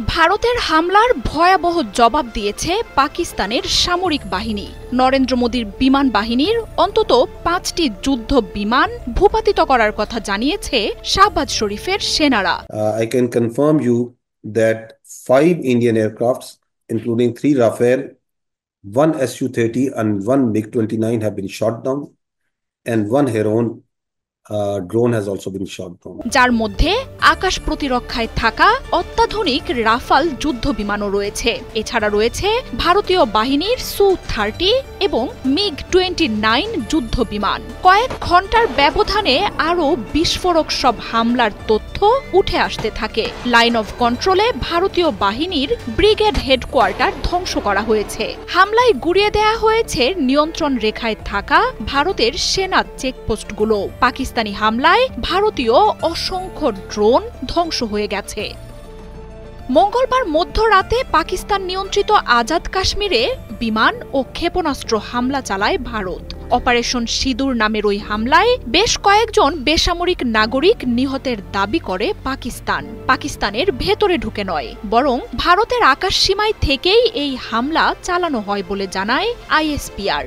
ভারতের হামলার ভয়াবহ জবাব দিয়েছে পাকিস্তানের সামরিক বাহিনী। নরেন্দ্র মোদীর বিমান বাহিনীর অন্তত ৫টি যুদ্ধ বিমান ভূপাতিত করার কথা জানিয়েছে শাহবাজ শরীফের সেনারা। I can confirm you that 5 Indian aircrafts, including 3 Rafale, 1 Su-30 and 1 MiG-29 have been shot down, and 1 Heron drone has also been shot down. যার মধ্যে আকাশ প্রতিরক্ষায় থাকা অত্যাধুনিক রাফাল যুদ্ধ বিমানও রয়েছে। এছাড়া রয়েছে ভারতীয় বাহিনীর Su-30 এবং MiG-29 যুদ্ধ বিমান। কয়েক ঘন্টার ব্যবধানে আরও বিস্ফোরক সব হামলার তথ্য উঠে আসতে থাকে। লাইন অফ কন্ট্রোলে ভারতীয় বাহিনীর ব্রিগেড হেডকোয়ার্টার ধ্বংস করা হয়েছে। হামলায় গুড়িয়ে দেয়া হয়েছে নিয়ন্ত্রণ রেখায় থাকা ভারতের সেনা চেকপোস্টগুলো। পাকিস্তানি হামলায় ভারতীয় অসংখ্য ড্রোন ধ্বংস হয়ে গেছে। মঙ্গলবার মধ্যরাতে পাকিস্তান নিয়ন্ত্রিত আজাদ কাশ্মীরে বিমান ও ক্ষেপণাস্ত্র হামলা চালায় ভারত। অপারেশন সিঁদুর নামের ওই হামলায় বেশ কয়েকজন বেসামরিক নাগরিক নিহতের দাবি করে পাকিস্তান। পাকিস্তানের ভেতরে ঢুকে নয়, বরং ভারতের আকাশসীমায় থেকেই এই হামলা চালানো হয় বলে জানায় ISPR।